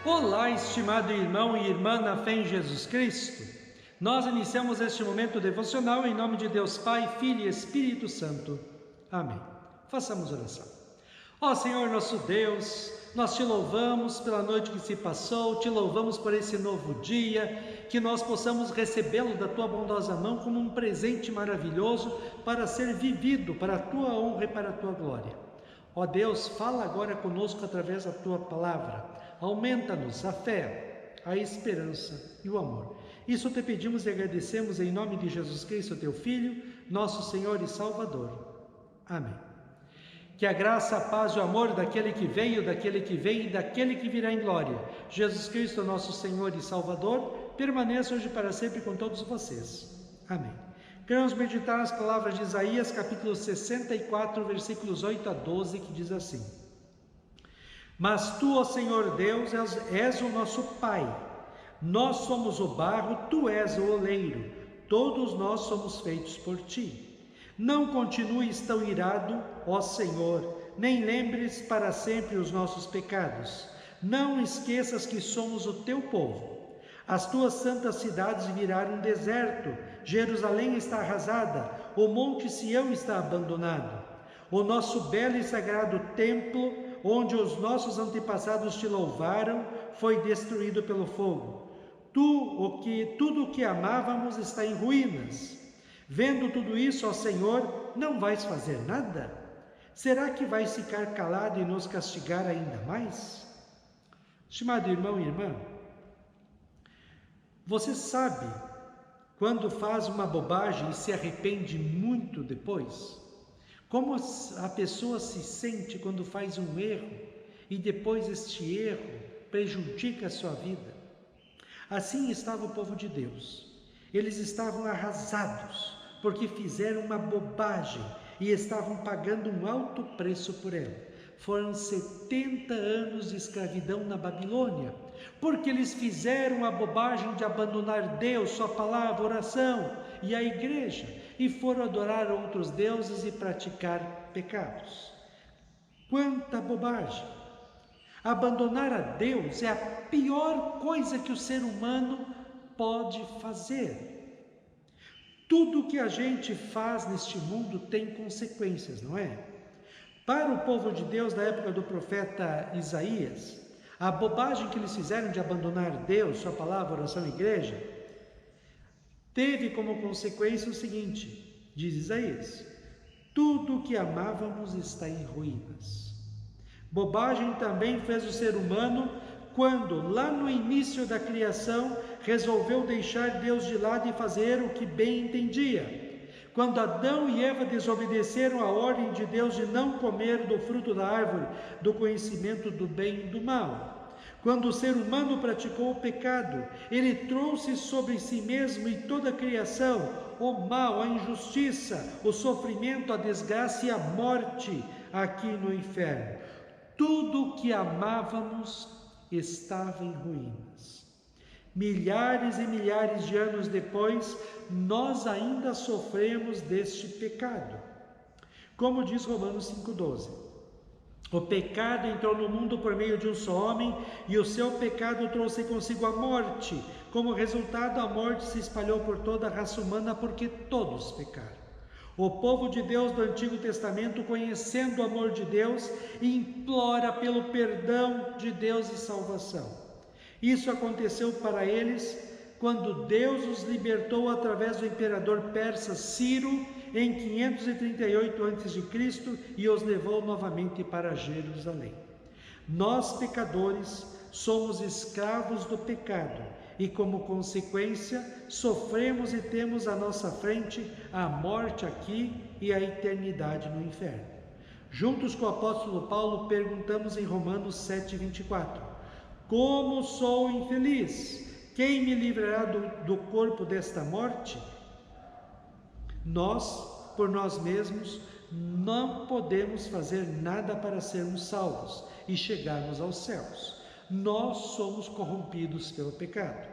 Olá, estimado irmão e irmã na fé em Jesus Cristo. Nós iniciamos este momento devocional em nome de Deus Pai, Filho e Espírito Santo. Amém. Façamos oração. Ó Senhor nosso Deus, nós te louvamos pela noite que se passou, te louvamos por esse novo dia, que nós possamos recebê-lo da tua bondosa mão como um presente maravilhoso para ser vivido para a tua honra e para a tua glória. Ó Deus, fala agora conosco através da tua palavra. Aumenta-nos a fé, a esperança e o amor. Isso te pedimos e agradecemos em nome de Jesus Cristo, teu Filho, nosso Senhor e Salvador. Amém. Que a graça, a paz e o amor daquele que veio, daquele que vem e daquele que virá em glória, Jesus Cristo, nosso Senhor e Salvador, permaneça hoje para sempre com todos vocês. Amém. Queremos meditar nas palavras de Isaías, capítulo 64, versículos 8 a 12, que diz assim: Mas tu, ó Senhor Deus, és o nosso Pai. Nós somos o barro, tu és o oleiro. Todos nós somos feitos por ti. Não continues tão irado, ó Senhor, nem lembres para sempre os nossos pecados. Não esqueças que somos o teu povo. As tuas santas cidades viraram deserto, Jerusalém está arrasada, o monte Sião está abandonado. O nosso belo e sagrado templo, onde os nossos antepassados te louvaram, foi destruído pelo fogo. Tudo o que amávamos está em ruínas. Vendo tudo isso, ó Senhor, não vais fazer nada? Será que vais ficar calado e nos castigar ainda mais? Estimado irmão e irmã, você sabe quando faz uma bobagem e se arrepende muito depois? Como a pessoa se sente quando faz um erro e depois este erro prejudica a sua vida? Assim estava o povo de Deus. Eles estavam arrasados porque fizeram uma bobagem e estavam pagando um alto preço por ela. Foram 70 anos de escravidão na Babilônia, porque eles fizeram a bobagem de abandonar Deus, sua palavra, oração e a igreja, e foram adorar outros deuses e praticar pecados. Quanta bobagem! Abandonar a Deus é a pior coisa que o ser humano pode fazer. Tudo que a gente faz neste mundo tem consequências, não é? Para o povo de Deus da época do profeta Isaías, a bobagem que eles fizeram de abandonar Deus, sua palavra, oração e igreja, teve como consequência o seguinte, diz Isaías: tudo o que amávamos está em ruínas. Bobagem também fez o ser humano quando, lá no início da criação, resolveu deixar Deus de lado e fazer o que bem entendia. Quando Adão e Eva desobedeceram a ordem de Deus de não comer do fruto da árvore do conhecimento do bem e do mal. Quando o ser humano praticou o pecado, ele trouxe sobre si mesmo e toda a criação o mal, a injustiça, o sofrimento, a desgraça e a morte aqui no inferno. Tudo o que amávamos estava em ruínas. Milhares e milhares de anos depois, nós ainda sofremos deste pecado. Como diz Romanos 5,12: o pecado entrou no mundo por meio de um só homem, e o seu pecado trouxe consigo a morte. Como resultado, a morte se espalhou por toda a raça humana, porque todos pecaram. O povo de Deus do Antigo Testamento, conhecendo o amor de Deus, implora pelo perdão de Deus e salvação. Isso aconteceu para eles quando Deus os libertou através do imperador persa Ciro em 538 a.C. e os levou novamente para Jerusalém. Nós, pecadores, somos escravos do pecado e, como consequência, sofremos e temos à nossa frente a morte aqui e a eternidade no inferno. Juntos com o apóstolo Paulo, perguntamos em Romanos 7,24: como sou infeliz! Quem me livrará do corpo desta morte? Nós, por nós mesmos, não podemos fazer nada para sermos salvos e chegarmos aos céus. Nós somos corrompidos pelo pecado.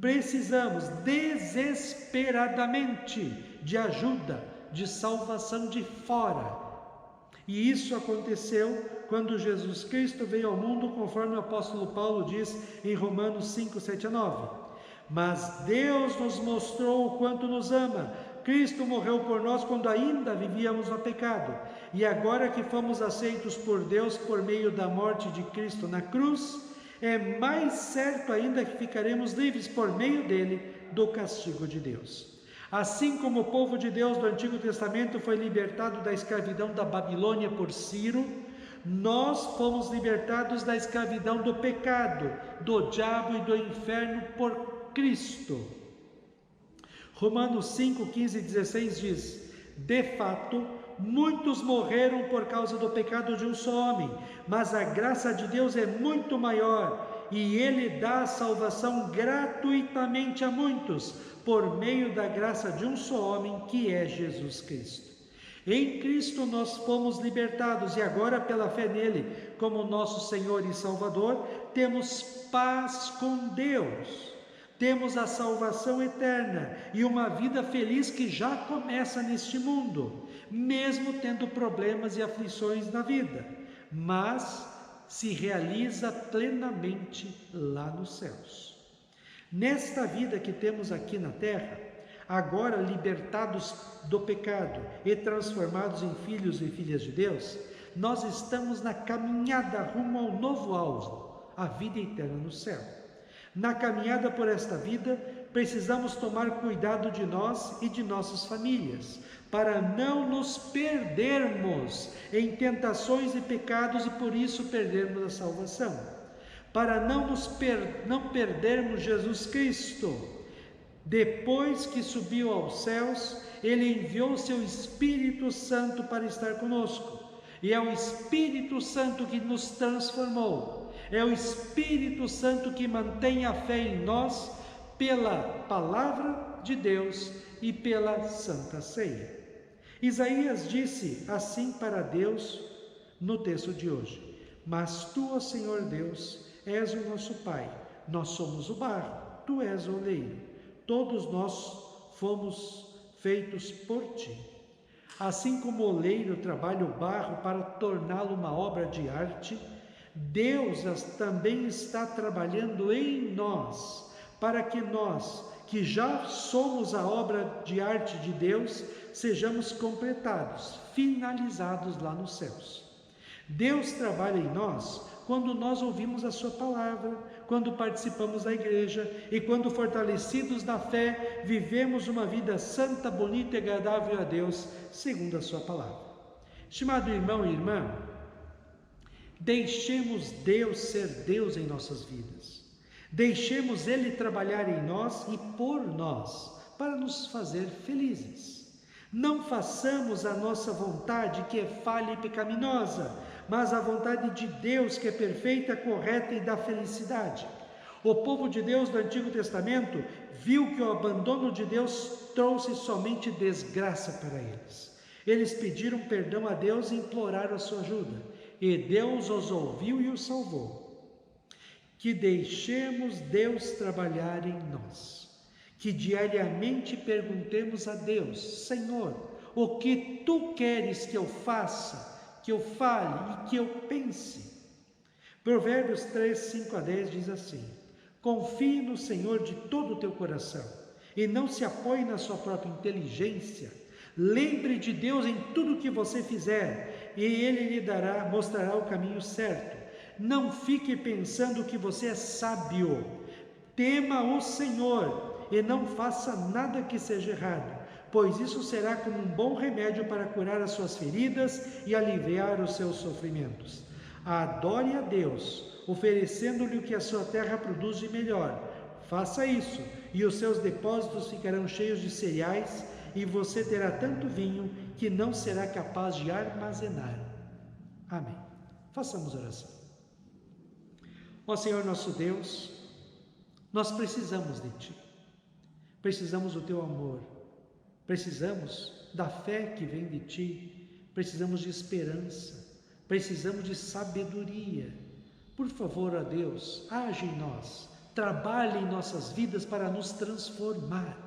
Precisamos desesperadamente de ajuda, de salvação de fora. E isso aconteceu quando Jesus Cristo veio ao mundo, conforme o apóstolo Paulo diz em Romanos 5, 7 a 9. Mas Deus nos mostrou o quanto nos ama. Cristo morreu por nós quando ainda vivíamos no pecado. E agora que fomos aceitos por Deus por meio da morte de Cristo na cruz, é mais certo ainda que ficaremos livres por meio dele do castigo de Deus. Assim como o povo de Deus do Antigo Testamento foi libertado da escravidão da Babilônia por Ciro, nós fomos libertados da escravidão do pecado, do diabo e do inferno por Cristo. Romanos 5, 15 e 16 diz: de fato, muitos morreram por causa do pecado de um só homem, mas a graça de Deus é muito maior, e Ele dá a salvação gratuitamente a muitos, por meio da graça de um só homem, que é Jesus Cristo. Em Cristo nós fomos libertados e agora, pela fé nele, como nosso Senhor e Salvador, temos paz com Deus. Temos a salvação eterna e uma vida feliz que já começa neste mundo, mesmo tendo problemas e aflições na vida, mas se realiza plenamente lá nos céus. Nesta vida que temos aqui na terra, agora libertados do pecado e transformados em filhos e filhas de Deus, nós estamos na caminhada rumo ao novo alvo, a vida eterna no céu. Na caminhada por esta vida, precisamos tomar cuidado de nós e de nossas famílias, para não nos perdermos em tentações e pecados e por isso perdermos a salvação. Para não perdermos Jesus Cristo. Depois que subiu aos céus, Ele enviou seu Espírito Santo para estar conosco. E é o Espírito Santo que nos transformou. É o Espírito Santo que mantém a fé em nós pela palavra de Deus e pela Santa Ceia. Isaías disse assim para Deus no texto de hoje: mas tu, ó Senhor Deus, és o nosso Pai, nós somos o barro, tu és o oleiro, todos nós fomos feitos por ti. Assim como o oleiro trabalha o barro para torná-lo uma obra de arte, Deus também está trabalhando em nós, para que nós, que já somos a obra de arte de Deus, sejamos completados, finalizados lá nos céus. Deus trabalha em nós quando nós ouvimos a sua palavra, quando participamos da igreja e quando, fortalecidos na fé, vivemos uma vida santa, bonita e agradável a Deus, segundo a sua palavra. Estimado irmão e irmã, deixemos Deus ser Deus em nossas vidas. Deixemos Ele trabalhar em nós e por nós, para nos fazer felizes. Não façamos a nossa vontade, que é falha e pecaminosa, mas a vontade de Deus, que é perfeita, correta e dá felicidade. O povo de Deus do Antigo Testamento viu que o abandono de Deus trouxe somente desgraça para eles. Eles pediram perdão a Deus e imploraram a sua ajuda, e Deus os ouviu e os salvou. Que deixemos Deus trabalhar em nós, que diariamente perguntemos a Deus: Senhor, o que Tu queres que eu faça, que eu fale e que eu pense? Provérbios 3, 5 a 10 diz assim: confie no Senhor de todo o teu coração e não se apoie na sua própria inteligência. Lembre de Deus em tudo que você fizer e Ele lhe mostrará o caminho certo. Não fique pensando que você é sábio. Tema o Senhor e não faça nada que seja errado, pois isso será como um bom remédio para curar as suas feridas e aliviar os seus sofrimentos. Adore a Deus, oferecendo-lhe o que a sua terra produz de melhor. Faça isso, e os seus depósitos ficarão cheios de cereais, e você terá tanto vinho que não será capaz de armazenar. Amém. Façamos oração. Ó Senhor nosso Deus, nós precisamos de Ti. Precisamos do Teu amor. Precisamos da fé que vem de Ti. Precisamos de esperança. Precisamos de sabedoria. Por favor, ó Deus, age em nós. Trabalhe em nossas vidas para nos transformar.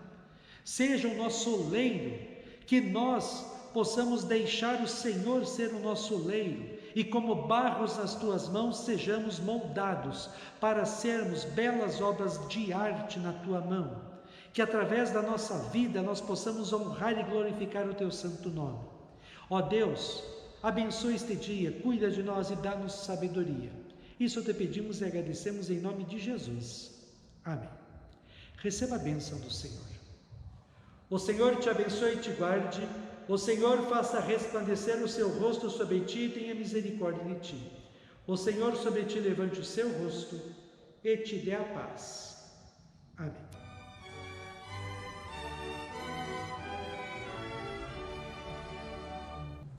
Seja o nosso oleiro, que nós possamos deixar o Senhor ser o nosso oleiro e, como barros nas tuas mãos, sejamos moldados para sermos belas obras de arte na tua mão. Que através da nossa vida nós possamos honrar e glorificar o teu santo nome. Ó Deus, abençoa este dia, cuida de nós e dá-nos sabedoria. Isso te pedimos e agradecemos em nome de Jesus. Amém. Receba a bênção do Senhor. O Senhor te abençoe e te guarde. O Senhor faça resplandecer o seu rosto sobre ti e tenha misericórdia de ti. O Senhor sobre ti levante o seu rosto e te dê a paz. Amém.